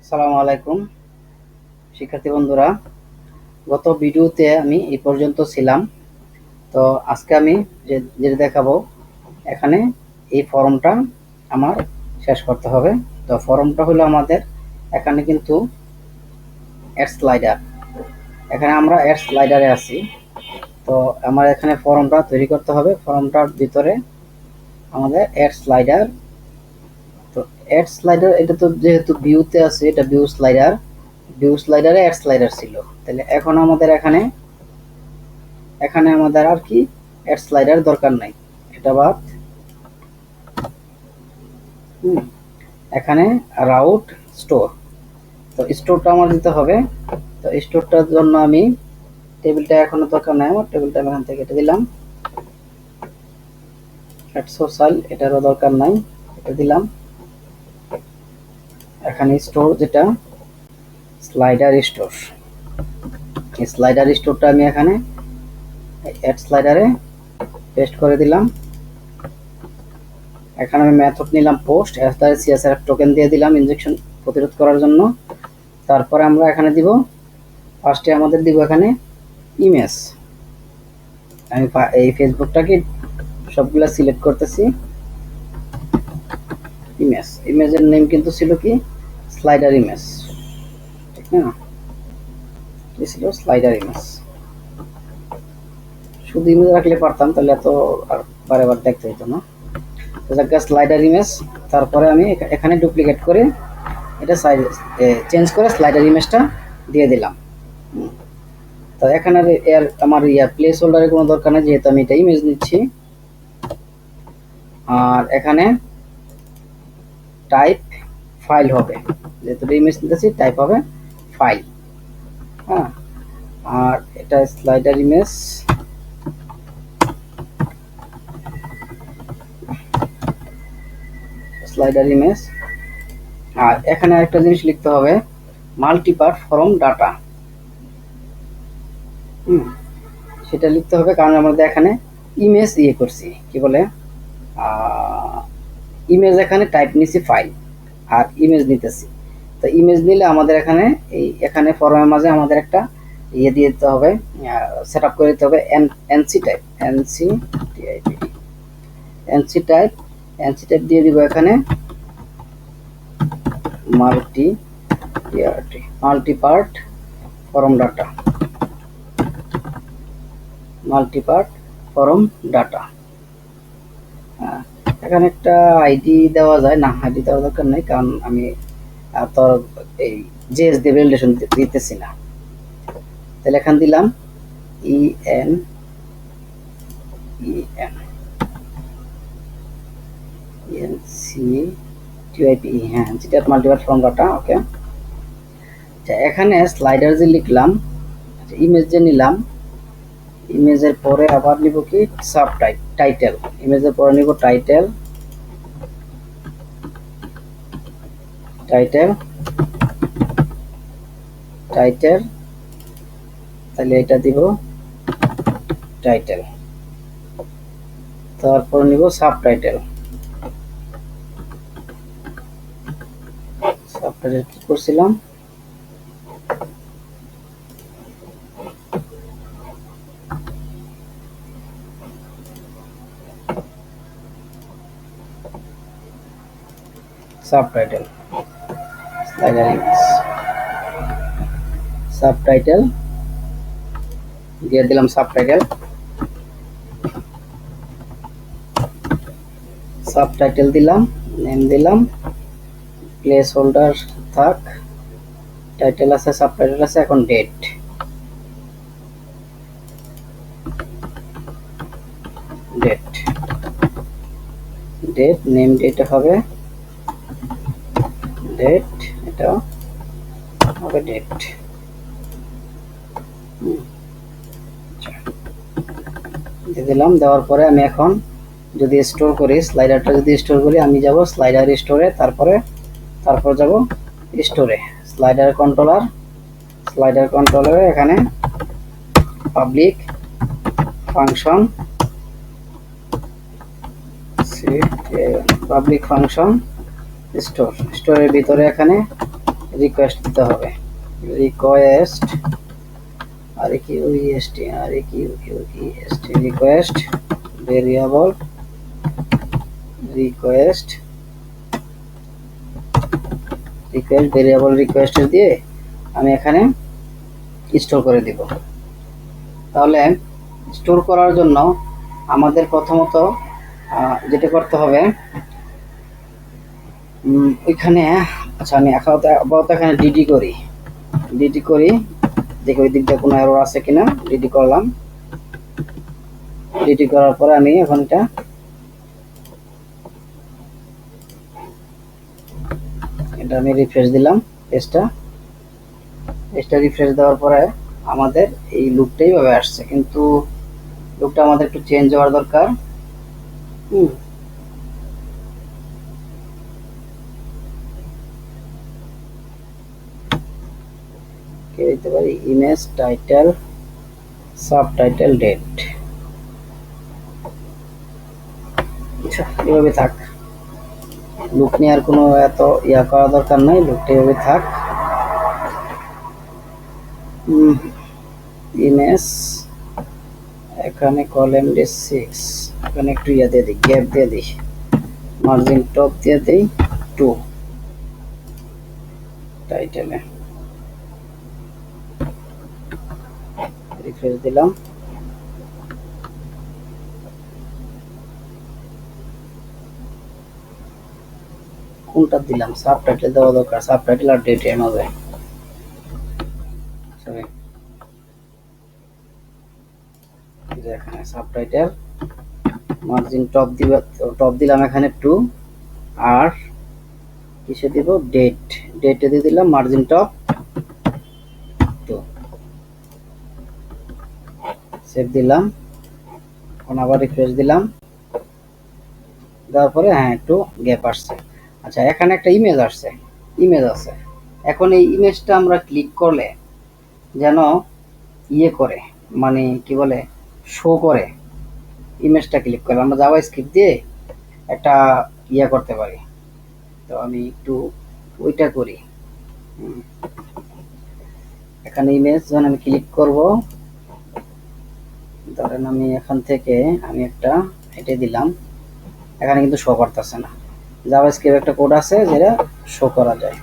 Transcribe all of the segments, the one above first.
আসসালামু আলাইকুম শিক্ষার্থী বন্ধুরা, গত ভিডিওতে আমি এই পর্যন্ত ছিলাম। তো আজকে আমি যেটা দেখাবো, এখানে এই ফর্মটা আমার শেষ করতে হবে। তো ফর্মটা হলো আমাদের এখানে কিন্তু অ্যাড স্লাইডার, এখানে আমরা অ্যাড স্লাইডারে আছি। তো আমার এখানে ফর্মটা তৈরি করতে হবে। ফর্মটার ভিতরে আমাদের অ্যাড স্লাইডার, তো অ্যাড স্লাইডার এটা তো যেহেতু ভিউতে আছে, এটা ভিউ স্লাইডার, ভিউ স্লাইডারে অ্যাড স্লাইডার ছিল। তাহলে এখন আমাদের এখানে এখানে আমাদের আর কি অ্যাড স্লাইডার দরকার নাই, এটা বাদ। এখানে রাউট স্টোর, তো স্টোরটা আমার দিতে হবে। তো স্টোরটার জন্য আমি টেবিলটা এখনো দরকার নাই, আমার টেবিলটা এখান থেকে কেটে দিলাম। অ্যাড সোশ্যাল এটারও দরকার নাই, এটা দিলাম। এখানে স্টোর যেটা স্লাইডার স্টোর, এই স্লাইডার স্টোরটা আমি এখানে অ্যাড স্লাইডারে পেস্ট করে দিলাম। এখানে আমি মেথড নিলাম পোস্ট, সিএসআরএফ টোকেন দিয়ে দিলাম ইনজেকশন প্রতিরোধ করার জন্য। তারপরে আমরা এখানে দিব, ফার্স্টে আমাদের দিব এখানে ইমেজ। আমি এই ফেসবুকটাকে সবগুলা সিলেক্ট করতেছি। ইমেজের নেম কিন্তু ছিল কি স্লাইডার ইমেজ, ঠিক না? কি ছিল স্লাইডার ইমেজ। শুধু ইমেজ রাখলে পারতাম, তাহলে এত আর বারে বার দেখতে হতো না। স্লাইডার ইমেজ, তারপরে আমি এখানে ডুপ্লিকেট করে এটা চেঞ্জ করে স্লাইডার ইমেজটা দিয়ে দিলাম। তো এখানে এর আমার প্লেস হোল্ডারের কোনো দরকার নেই, যেহেতু আমি এটা ইমেজ নিচ্ছি। আর এখানে টাইপ ফাইল হবে, যেহেতু ইমেজ নিতেছি টাইপ হবে ফাইল। হ্যাঁ, আর এটা স্লাইডার ইমেজ, স্লাইডার ইমেজ। আর এখানে একটা জিনিস লিখতে হবে, মাল্টিপার্ট ফর্ম ডাটা। সেটা লিখতে হবে, কারণ আমাদের এখানে ইমেজ করছি, কি বলে ইমেজ এখানে টাইপ নিছি ফাইল, আর ইমেজ নিতেছি। তো ইমেজ নিলে আমাদের এখানে ফর্মের মাঝে আমাদের একটা দিয়ে দিতে হবে, সেট আপ করে দিতে হবে এনসি টাইপ, এনসি টাইপ দিয়ে দিব এখানে মাল্টিপার্ট ফর্ম ডাটা, মাল্টিপার্ট ফর্ম ডাটা। এখানে একটা আইডি দেওয়া যায় না, আইডি দেওয়ার দরকার নেই, কারণ আমি তোর এই জেএস দিয়ে ভ্যালিডেশন দিতেছি না। তাহলে এখানে দিলাম ইএন এনসি হ্যাঁ, যেটা মাল্টিপার্ট ফর্ম ডাটা। ওকে, আচ্ছা এখানে স্লাইডার যে লিখলাম, ইমেজ যে নিলাম, ইমেজের পরে আবার নিব কি সাব টাইটেল, ইমেজের পরে নিব টাইটেল, তাহলে এটা দিব টাইটেল। তারপর নিব সাবটাইটেল, কি করছিলাম, সাবটাইটেল, সাবটাইটেল দিয়ে দিলাম। সাবটাইটেল দিলাম, নেম দিলাম, প্লেস হোল্ডার থাক, টাইটেল আছে, সাবটাইটেল আছে। এখন ডেট, নেম ডেট হবে ডেট, এটা হবে ডেট। দিয়ে দিলাম। দেওয়ার পরে আমি এখন যদি স্টোর করি, স্লাইডারটা যদি স্টোর করি, আমি যাব স্লাইডার স্টোরে, তারপর যাব স্টোরে, স্লাইডার কন্ট্রোলারে এখানে পাবলিক ফাংশন স্টোরের ভিতরে এখানে রিকোয়েস্ট দিতে হবে, রিকোয়েস্ট আর কি ইএসটি আর কি EST request variable request variable request দিয়ে আমি এখানে স্টোর করে দিব। তাহলে স্টোর করার জন্য আমাদের প্রথমত যেটা করতে হবে ওইখানে, আচ্ছা আমি আপাতত এখানে ডিডি করি দেখি ওই দিকটা কোনো এরর আছে কিনা। ডিডি করলাম, ডিডি করার পরে আমি এখন এটা আমি রিফ্রেশ দিলাম। পেজটা রিফ্রেশ দেওয়ার পরে আমাদের এই লুকটাই ভাবে আসছে, কিন্তু লুকটা আমাদের একটু চেঞ্জ হওয়ার দরকার। কি হইতে পারে, ইমেজ টাইটেল সাবটাইটেল ডেট, আচ্ছা এভাবে থাক। লুক নিয়ে আর কোনো এত ইয়া করা দরকার নাই, লুকটা এভাবে থাক। ইমেজ এখানে কলাম দিয়ে 6, এখানে একটু ইয়া দিয়ে দিই, গ্যাপ দিয়ে দিই, মার্জিন টপ দিয়ে দিই 2 টাইটেলে। রিফ্রেশ দিলাম, কোনটা দিলাম, সাবটাইটেল দেওয়া দরকার, সাবটাইটেল আর ডেট এর মাঝে, সরি এখানে সাবটাইটেল মার্জিন টপ দিলাম এখানে 2, আর কিসে দিব, ডেটে দিয়ে দিলাম মার্জিন টপ 2, সেভ দিলাম। এখন আবার রিফ্রেশ দিলাম, দেওয়ার পরে হ্যাঁ একটু গ্যাপ আসছে। আচ্ছা এখানে একটা ইমেজ আছে, এখন এই ইমেজটা আমরা ক্লিক করলে যেন ইয়ে করে, মানে কি বলে, শো করে। ইমেজটা ক্লিক করলে আমরা জাভাস্ক্রিপ্ট দিয়ে একটা ইয়া করতে পারি। তো আমি একটু ওইটা করি। এখানে ইমেজ যখন আমি ক্লিক করব, ধরেন আমি এখান থেকে আমি একটা এটা দিলাম, এখানে কিন্তু শো করতেছে না। জাভাস্ক্রিপ্ট একটা কোড আছে যেটা শো করা যায়,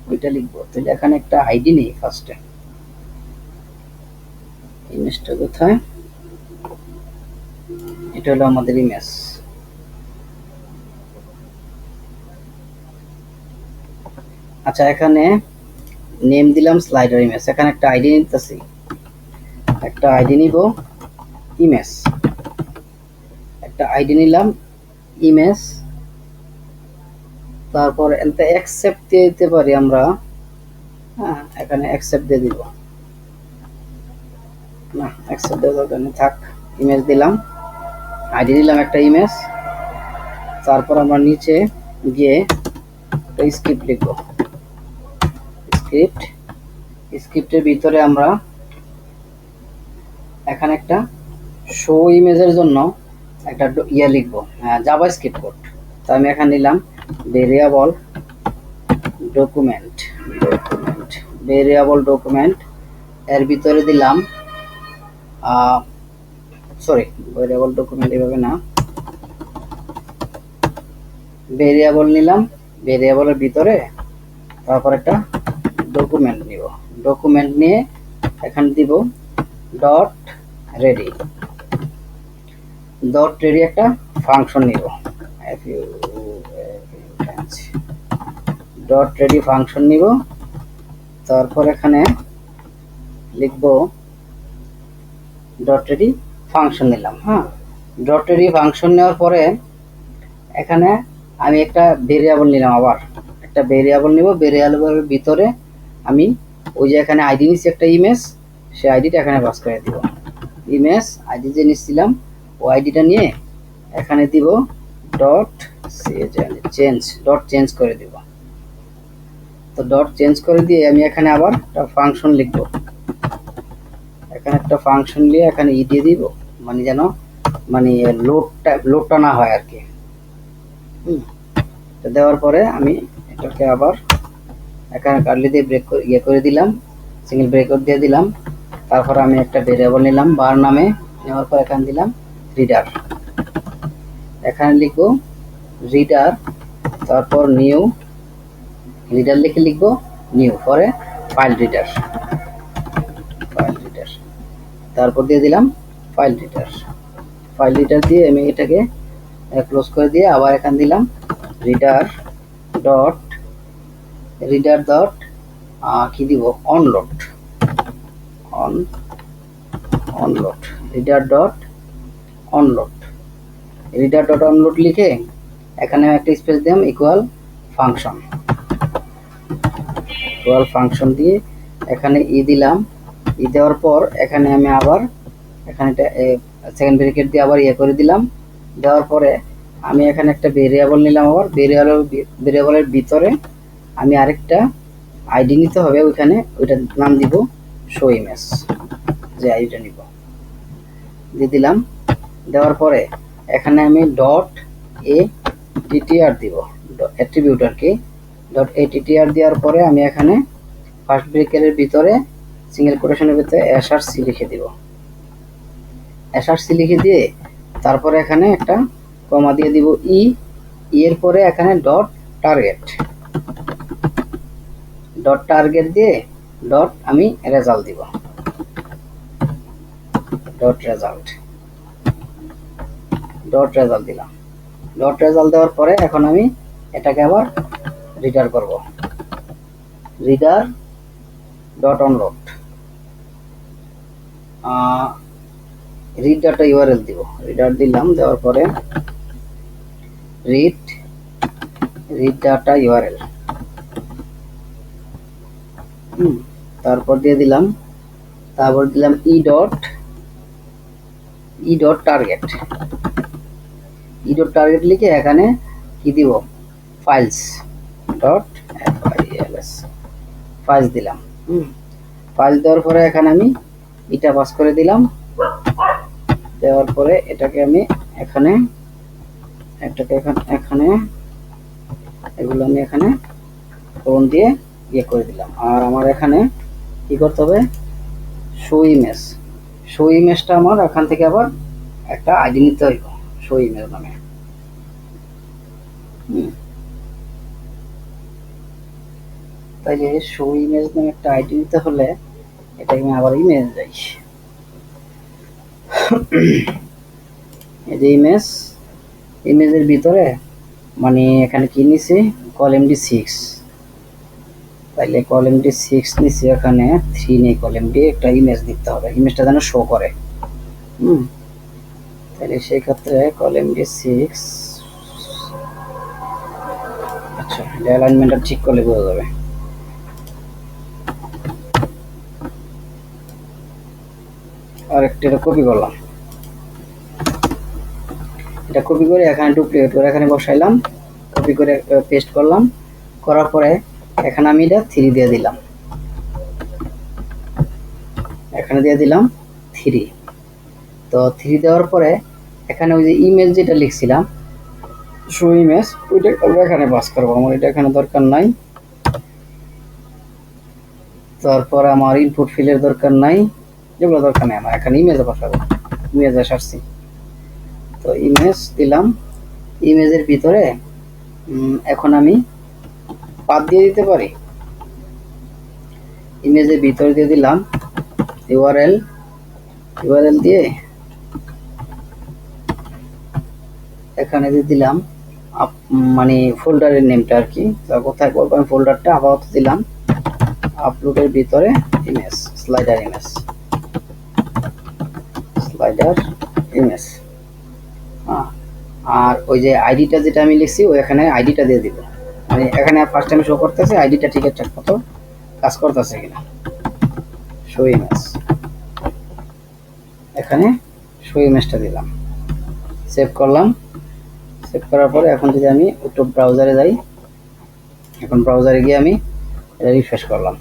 ওইটা লিখবো। তাহলে এখানে একটা আইডি নেই, ফার্স্টে ইমেজটা কোথায়, এটা হলো আমাদের ইমেজ। আচ্ছা এখানে নেম দিলাম স্লাইডার ইমেজ, এখানে একটা আইডি নিতেছি, একটা আইডি নিব ইমেজ, একটা আইডি নিলাম ইমেজ। তারপর এতে অ্যাকসেপ্ট দিয়ে দিতে পারি আমরা, হ্যাঁ এখানে অ্যাকসেপ্ট দিয়ে দিব, না অ্যাকসেপ্ট দেওয়ার দরকার নেই, থাক। ইমেজ দিলাম, আইডি নিলাম একটা ইমেজ। তারপর আমরা নিচে গিয়ে একটা স্ক্রিপ্ট লিখব, স্ক্রিপ্টের ভিতরে আমরা এখানে একটা শো ইমেজের জন্য একটা ইয়ে লিখবো, জাভাস্ক্রিপ্ট কোড। তো আমি এখানে নিলাম ভেরিয়েবল ডকুমেন্ট, এর ভিতরে দিলাম সরি ভেরিয়েবল ডকুমেন্ট এভাবে না, ভেরিয়েবল নিলাম, ভেরিয়েবলের ভিতরে তারপর একটা ডকুমেন্ট নিব, ডকুমেন্ট নিয়ে এখানে দিব ডট রেডি একটা ফাংশন নিব, ডট রেডি ফাংশন নিব। তারপর এখানে লিখব ডট রেডি ফাংশন নিলাম, হ্যাঁ। ডট রেডি ফাংশন নেওয়ার পরে এখানে আমি একটা ভেরিয়েবল নিলাম, আবার একটা ভেরিয়েবল নিব, ভেরিয়েবলের ভিতরে আমি ওই যে এখানে আইডি নিচ্ছি একটা ইমেজ, সেই আইডিটা এখানে পাস করে দিব। ইমেজ আইডি যে নিচ্ছিলাম ও আইডিটা নিয়ে এখানে দিব ডট চেঞ্জ করে দিব। তো ডট চেঞ্জ করে দিয়ে আমি এখানে আবার একটা ফাংশন লিখব, এখানে একটা ফাংশন নিয়ে এখানে ই দিয়ে দিব, মানে যেন মানে লোডটা না হয় আর কি। দেওয়ার পরে আমি এটাকে আবার এখানে কার্লি দিয়ে ব্রেক করে দিলাম, সিঙ্গেল ব্রেকআউট দিয়ে দিলাম। তারপর আমি একটা ভেরিয়েবল নিলাম বার নামে, নেওয়ার পর এখানে দিলাম রিডার। এখানে লিখবো রিডার, তারপর নিউ, রিডার লিখে লিখবো নিউ, পরে ফাইল রিডার, তারপর দিয়ে দিলাম ফাইল রিডার দিয়ে আমি এটাকে ক্লোজ করে দিয়ে আবার এখানে দিলাম রিডার ডট কি দিব অনলোড, রিডার ডট অনলোড লিখে এখানে একটা স্পেস দিলাম ইকুয়াল ফাংশন দিয়ে এখানে দিলাম। দেওয়ার পর এখানে আমি আবার এখানে সেকেন্ড ব্র্যাকেট দিয়ে আবার করে দিলাম। দেওয়ার পরে আমি এখানে একটা ভেরিয়েবল নিলাম, আবার ভেরিয়েবলের ভিতরে আমি আরেকটা আইডি নিতে হবে, ওইখানে ওইটার নাম দিব শো ইমেজ, যে আইডিটা নিব দিয়ে দিলাম। দেওয়ার পরে এখানে আমি ডট ATTR দিব, অ্যাট্রিবিউটারকে ডট ATTR দেওয়ার পরে আমি এখানে ফার্স্ট ব্র্যাকেটের ভিতরে সিঙ্গেল কোটেশনের ভিতরে src লিখে দিব, src লিখে দিয়ে তারপরে এখানে একটা কমা দিয়ে দিব এর পরে এখানে ডট টার্গেট দিয়ে ডট আমি রেজাল্ট দিব, ডট রেজাল্ট দিলাম। ডট রেজাল্ট দেওয়ার পরে এখন আমি এটাকে আবার রিডার করব, reader dot onload, read data URL দিব, রিডার দিলাম। দেওয়ার পরে রিড ডাটা ইউআরএল, তারপর দিলাম ই ডট টার্গেট, লিখে এখানে কি দিব ফাইলস ডট ফাইলস দিলাম। ফাইল দেওয়ার পরে এখানে আমি এটা পাস করে দিলাম। দেওয়ার পরে এটাকে আমি এখানে এগুলো আমি এখানে ফোন দিয়ে করে দিলাম। আর আমার এখানে কি করতে হবে, শো ইমেজটা আমার এখান থেকে আবার একটা আইডি নিতে হইব শো ইমেজ নামে। তাইলে শো ইমেজ নামে একটা আইডি নিতে হলে এটাকে আমি আবার ইমেজ যাই, এই যে ইমেজের ভিতরে মানে এখানে কি নিছি colMD6, তাইলে colMD6 নিছি, এখানে 3 নেই, colMD একটা ইমেজ দিতে হবে, ইমেজটা যেন শো করে। তাহলে সেই ক্ষেত্রে colMD6, আচ্ছা অ্যালাইনমেন্টটা ঠিক করলে বোঝা যাবে। আর একটা কপি করলাম, এটা কপি করে এখানে ডুপ্লিকেট করে এখানে বসাইলাম, কপি করে পেস্ট করলাম, করার পরে এখানে আমি এটা 3 দিয়ে দিলাম, এখানে দিয়ে দিলাম 3। তো 3 দেওয়ার পরে এখানে ওই যে ইমেজ যেটা লিখছিলাম শো ইমেজ, ওইটা এখানে পাস করবো, আমার এটা এখানে দরকার নাই। তারপর আমার ইনপুট ফিলের দরকার নাই, যেগুলো দরকার নেই আমার এখানে ইমেজে বসাবো, ইমেজে আসছি। তো ইমেজ দিলাম, ইমেজের ভিতরে এখন আমি পাথ দিয়ে দিতে পারি, ইমেজের ভিতরে দিয়ে দিলাম ইউআরএল দিয়ে এখানে দিয়ে দিলাম মানে ফোল্ডারের নেমটা আর কি, কোথায় করবো আমি ফোল্ডারটা আপাতত দিলাম আপলোডের ভিতরে ইমেজ, স্লাইডার ইমেজ। আর ওই যে আইডিটা যেটা আমি লিখছি ওই এখানে আইডিটা দিয়ে দিব, মানে এখানে ফার্স্ট টাইম শো করতেছে আইডিটা ঠিকঠাক মতো কাজ করতেছে কিনা। শো ইমেজ, এখানে শো ইমেজটা দিলাম, সেভ করলাম। সেভ করার পরে এখন যদি আমি একটু ব্রাউজারে যাই, এখন ব্রাউজারে গিয়ে আমি এটা রিফ্রেশ করলাম।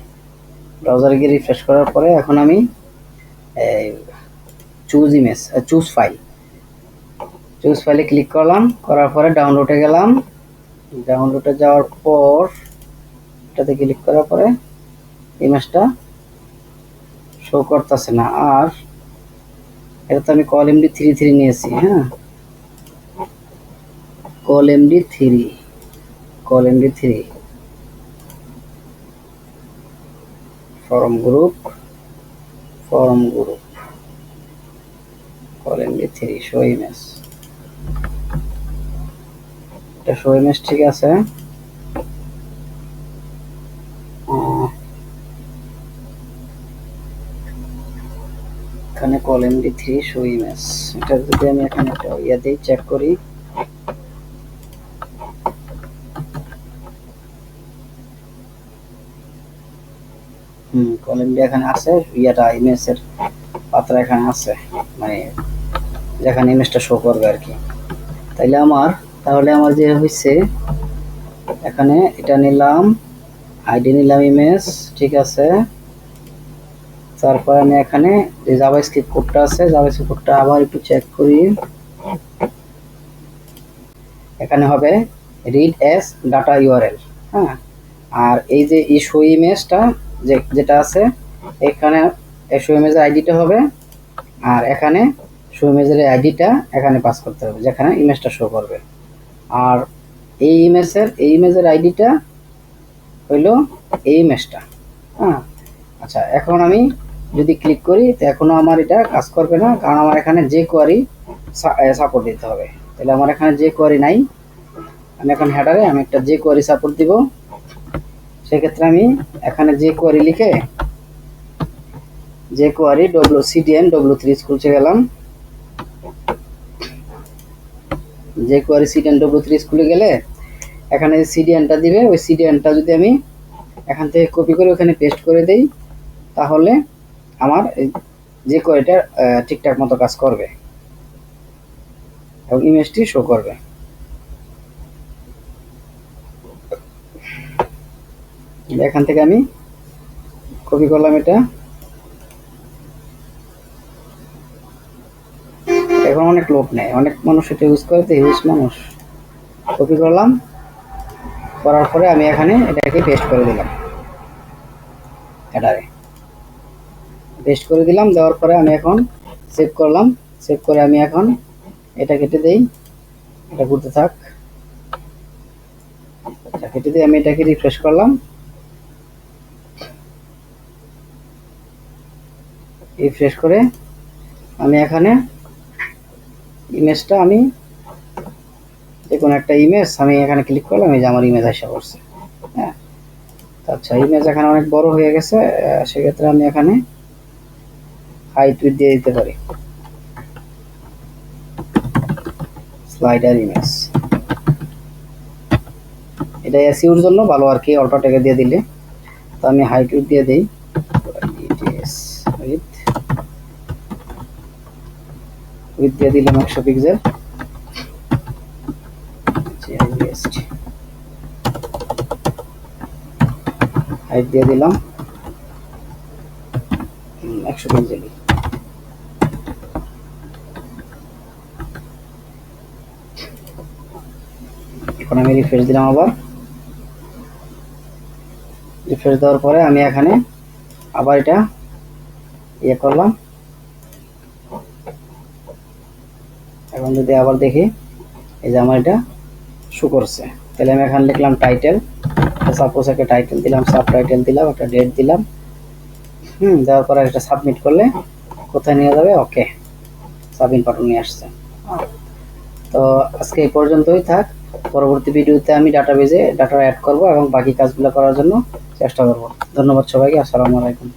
ব্রাউজারে গিয়ে রিফ্রেশ করার পরে এখন আমি চুজ ফাইলে ক্লিক করলাম, করার পরে ডাউনলোডে গেলাম। ডাউনলোডে যাওয়ার পর এটাতে ক্লিক করার পরে ইমেজটা শো করতেছে না। আর এটা তো আমি CallMD3 নিয়েছি। হ্যাঁ, CallMD3 form group CallMD3 show image. এটা শো ইমেজ ঠিক আছে। এখানে CallMD3 শো ইমেজ, এটা যদি আমি এখানে একটা দিই, চেক করি। CallMD এখানে আছে, ইমেজের পাত্র এখানে আছে, মানে যেখানে ইমেজটা শো করবে আর কি। তাহলে আমার যে হয়েছে, এখানে এটা নিলাম, আইডি নিলাম, ইমেজ ঠিক আছে। তারপর আমি এখানে যে জাভাস্ক্রিপ্ট কোডটা আছে, জাভাস্ক্রিপ্ট কোডটা আবার একটু চেক করি। এখানে হবে রিড এস ডাটা ইউআরএল। হ্যাঁ, আর এই যে শো ইমেজটা যেটা আছে, এখানে শো ইমেজের আইডিটা হবে, আর এখানে শো ইমেজের আইডিটা এখানে পাস করতে হবে, যেখানে ইমেজটা শো করবে। আর এই ইমেজের আইডিটা হইলো এই ইমেজটা। হ্যাঁ, আচ্ছা, এখন আমি যদি ক্লিক করি তো এখনো আমার এটা কাজ করবে না, কারণ আমার এখানে যে কোয়ারি সাপোর্ট দিতে হবে। তাহলে আমার এখানে যে কোয়ারি নাই, আমি এখন হেডারে আমি একটা যে কোয়ারি সাপোর্ট দিব। সেক্ষেত্রে আমি এখানে যে কোয়ারি লিখে যে কোয়ারি CDN W3 স্কুলসে গেলাম। যে কোয়ারি CDN W3 স্কুলে গেলে এখানে CDNটা দিবে, ওই CDNটা যদি আমি এখান থেকে কপি করে ওখানে পেস্ট করে দেই, তাহলে আমার যে কোয়ারিটা ঠিকঠাক মতো কাজ করবে এবং ইমেজটি শো করবে। এখান থেকে আমি কপি করলাম এটা। এখন অনেক লোক নেয়, অনেক মানুষ এটা ইউজ করে, তো হিউজ মানুষ। কপি করলাম, করার পরে আমি এখানে এটাকে পেস্ট করে দিলাম, হেডারে পেস্ট করে দিলাম। দেওয়ার পরে আমি এখন সেভ করলাম। সেভ করে আমি এখন এটা কেটে দেই, এটা ঘুরতে থাক। কেটে দিয়ে আমি এটাকে রিফ্রেশ করলাম। রিফ্রেশ করে আমি এখানে ইমেজটা, আমি যে কোনো একটা ইমেজ আমি এখানে ক্লিক করলাম, এই যে আমার ইমেজ আসা পড়ছে। হ্যাঁ, আচ্ছা, ইমেজ এখানে অনেক বড় হয়ে গেছে, সেক্ষেত্রে আমি এখানে হাইট উইডথ দিয়ে দিতে পারি। স্লাইডার ইমেজ, এটা এসইউর জন্য ভালো আর কি, অল্প টাকা দিয়ে দিলে। তো আমি হাইট উইডথ দিয়ে দিই, উইডথ দিয়ে দিলাম 100 পিক্সেল। হাইট দিয়ে দিলাম 100 পিক্সেল। এখন আমি রিফ্রেশ দিলাম। আবার রিফ্রেশ দেওয়ার পরে আমি এখানে আবার এটা করলাম। এখন যদি আবার দেখি, এই যে আমার এটা শো করছে। তাহলে আমি এখানে লিখলাম টাইটেল, সাপোজ একটা টাইটেল দিলাম, সাব টাইটেল দিলাম, একটা ডেট দিলাম। দেওয়ার পরে এটা সাবমিট করলে কোথায় নিয়ে যাবে? ওকে, সাবমিট বাটন নিয়ে আসছে। তো আজকে এই পর্যন্তই থাক। পরবর্তী ভিডিওতে আমি ডাটাবেজে ডাটা অ্যাড করব এবং বাকি কাজগুলো করার জন্য চেষ্টা করব। ধন্যবাদ সবাইকে। আসসালামু আলাইকুম।